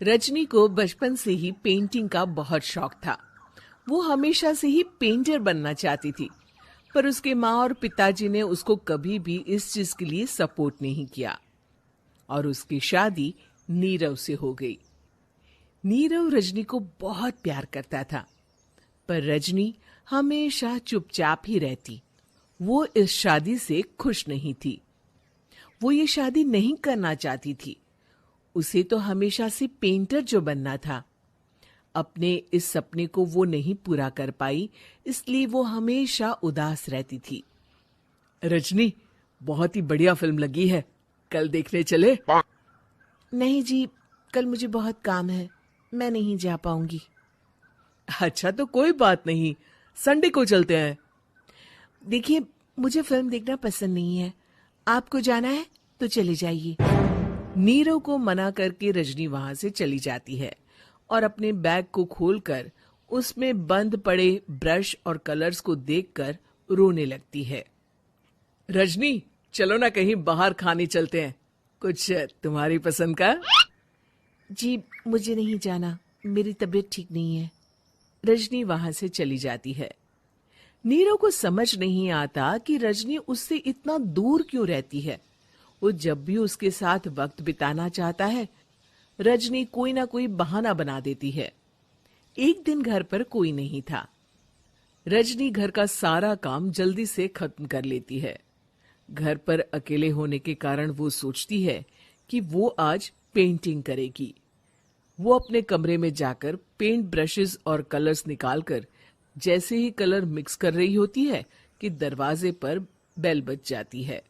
रजनी को बचपन से ही पेंटिंग का बहुत शौक था। वो हमेशा से ही पेंटर बनना चाहती थी, पर उसके माँ और पिताजी ने उसको कभी भी इस चीज के लिए सपोर्ट नहीं किया और उसकी शादी नीरव से हो गई। नीरव रजनी को बहुत प्यार करता था, पर रजनी हमेशा चुपचाप ही रहती। वो इस शादी से खुश नहीं थी। वो ये शादी नहीं करना चाहती थी। उसे तो हमेशा से पेंटर जो बनना था। अपने इस सपने को वो नहीं पूरा कर पाई, इसलिए वो हमेशा उदास रहती थी। रजनी, बहुत ही बढ़िया फिल्म लगी है, कल देखने चले? नहीं जी, कल मुझे बहुत काम है, मैं नहीं जा पाऊंगी। अच्छा तो कोई बात नहीं, संडे को चलते हैं। देखिए, मुझे फिल्म देखना पसंद नहीं है, आपको जाना है तो चले जाइए। नीरव को मना करके रजनी वहां से चली जाती है और अपने बैग को खोलकर उसमें बंद पड़े ब्रश और कलर्स को देखकर रोने लगती है। रजनी, चलो ना कहीं बाहर खाने चलते हैं, कुछ तुम्हारी पसंद का। जी, मुझे नहीं जाना, मेरी तबीयत ठीक नहीं है। रजनी वहां से चली जाती है। नीरव को समझ नहीं आता कि रजनी उससे इतना दूर क्यों रहती है। वो जब भी उसके साथ वक्त बिताना चाहता है, रजनी कोई ना कोई बहाना बना देती है। एक दिन घर पर कोई नहीं था। रजनी घर का सारा काम जल्दी से खत्म कर लेती है। घर पर अकेले होने के कारण वो सोचती है कि वो आज पेंटिंग करेगी। वो अपने कमरे में जाकर पेंट ब्रशेस और कलर्स निकालकर जैसे ही कलर मिक्स कर रही होती है कि दरवाजे पर बेल बज जाती है।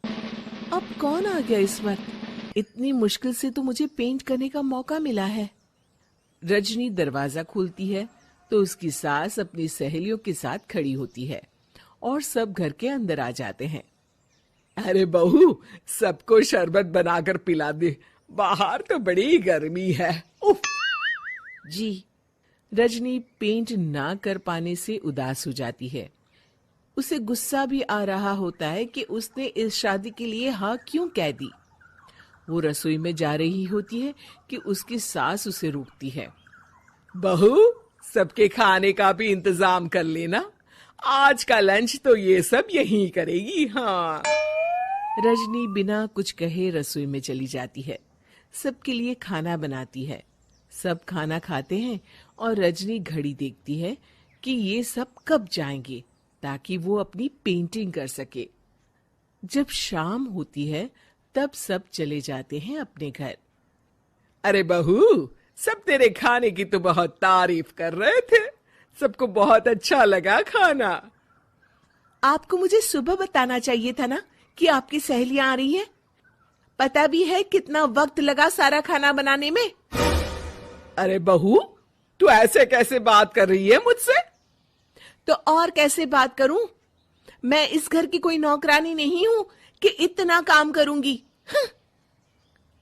अब कौन आ गया इस वक्त? इतनी मुश्किल से तो मुझे पेंट करने का मौका मिला है। रजनी दरवाजा खोलती है तो उसकी सास अपनी सहेलियों के साथ खड़ी होती है और सब घर के अंदर आ जाते हैं। अरे बहू, सबको शरबत बनाकर पिला दे, बाहर तो बड़ी गर्मी है। उफ। जी। रजनी पेंट ना कर पाने से उदास हो जाती है। उसे गुस्सा भी आ रहा होता है कि उसने इस शादी के लिए हाँ क्यों कह दी। वो रसोई में जा रही होती है कि उसकी सास उसे रोकती है। बहू, सबके खाने का भी इंतजाम कर लेना, आज का लंच तो ये सब यहीं करेगी। हाँ। रजनी बिना कुछ कहे रसोई में चली जाती है। सबके लिए खाना बनाती है। सब खाना खाते हैं और रजनी घड़ी देखती है कि ये सब कब जाएंगे ताकि वो अपनी पेंटिंग कर सके। जब शाम होती है तब सब चले जाते हैं अपने घर। अरे बहू, सब तेरे खाने की तो बहुत तारीफ कर रहे थे, सबको बहुत अच्छा लगा खाना। आपको मुझे सुबह बताना चाहिए था ना कि आपकी सहेलियां आ रही हैं। पता भी है कितना वक्त लगा सारा खाना बनाने में। अरे बहू, तू ऐसे कैसे बात कर रही है मुझसे? तो और कैसे बात करूं? मैं इस घर की कोई नौकरानी नहीं हूं कि इतना काम करूंगी।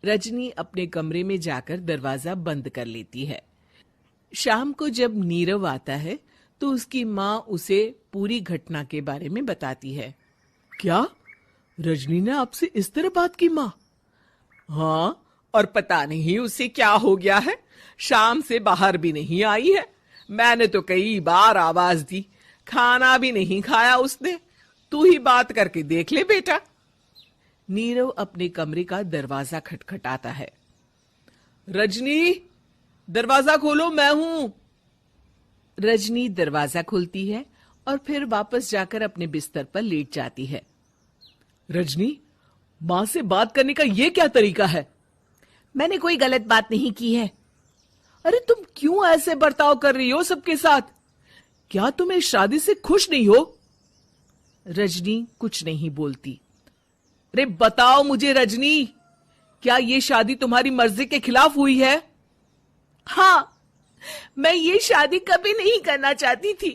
रजनी अपने कमरे में जाकर दरवाजा बंद कर लेती है। शाम को जब नीरव आता है तो उसकी माँ उसे पूरी घटना के बारे में बताती है। क्या? रजनी ने आपसे इस तरह बात की माँ? हाँ, और पता नहीं उसे क्या हो गया है, शाम से बाहर भी नहीं आई है। मैंने तो कई बार आवाज दी, खाना भी नहीं खाया उसने। तू ही बात करके देख ले बेटा। नीरव अपने कमरे का दरवाजा खटखटाता है। रजनी, दरवाजा खोलो, मैं हूं। रजनी दरवाजा खोलती है और फिर वापस जाकर अपने बिस्तर पर लेट जाती है। रजनी, मां से बात करने का ये क्या तरीका है? मैंने कोई गलत बात नहीं की है। अरे तुम क्यों ऐसे बर्ताव कर रही हो सबके साथ? क्या तुम इस शादी से खुश नहीं हो? रजनी कुछ नहीं बोलती। अरे बताओ मुझे रजनी, क्या ये शादी तुम्हारी मर्जी के खिलाफ हुई है? हाँ, मैं ये शादी कभी नहीं करना चाहती थी।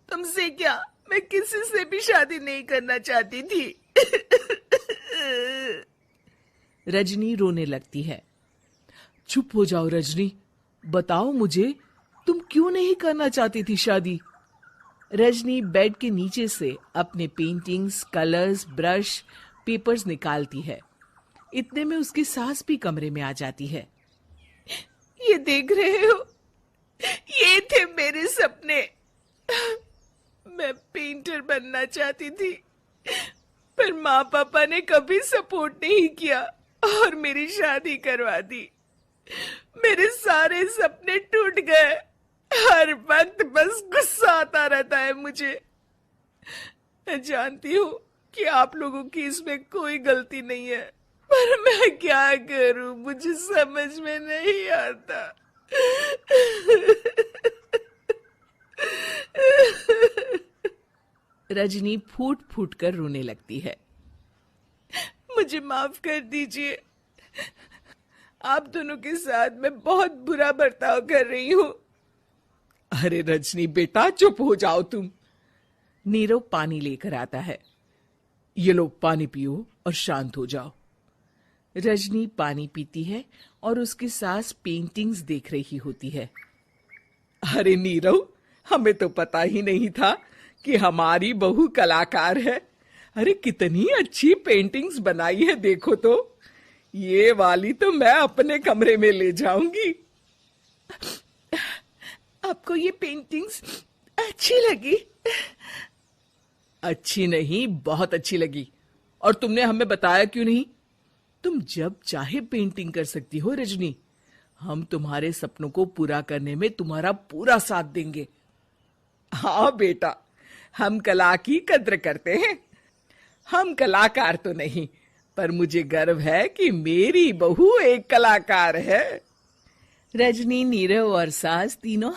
तुमसे क्या, मैं किसी से भी शादी नहीं करना चाहती थी। रजनी रोने लगती है। चुप हो जाओ रजनी, बताओ मुझे, तुम क्यों नहीं करना चाहती थी शादी? रजनी बेड के नीचे से अपने पेंटिंग्स, कलर्स, ब्रश, पेपर्स निकालती है। इतने में उसकी सास भी कमरे में आ जाती है। ये देख रहे हो, ये थे मेरे सपने। मैं पेंटर बनना चाहती थी, पर माँ पापा ने कभी सपोर्ट नहीं किया और मेरी शादी करवा दी। मेरे सारे सपने टूट गए। हर वक्त बस गुस्सा आता रहता है मुझे। मैं जानती हूँ कि आप लोगों की इसमें कोई गलती नहीं है, पर मैं क्या करूं, मुझे समझ में नहीं आता। रजनी फूट फूट कर रोने लगती है। मुझे माफ कर दीजिए, आप दोनों के साथ मैं बहुत बुरा बर्ताव कर रही हूँ। अरे रजनी बेटा, चुप हो जाओ तुम। नीरव पानी लेकर आता है। ये लो पानी पियो और शांत हो जाओ। रजनी पानी पीती है और उसकी सास पेंटिंग्स देख रही होती है। अरे नीरव, हमें तो पता ही नहीं था कि हमारी बहू कलाकार है। अरे कितनी अच्छी पेंटिंग्स बनाई है, देखो तो। ये वाली तो मैं अपने कमरे में ले जाऊंगी। आपको ये पेंटिंग्स अच्छी लगी? अच्छी नहीं, बहुत अच्छी लगी। और तुमने हमें बताया क्यों नहीं? तुम जब चाहे पेंटिंग कर सकती हो रजनी। हम तुम्हारे सपनों को पूरा करने में तुम्हारा पूरा साथ देंगे। हाँ बेटा, हम कला की कद्र करते हैं। हम कलाकार तो नहीं, पर मुझे गर्व है कि मेरी बहू एक कलाकार है। रजनी, नीरव और सास तीनों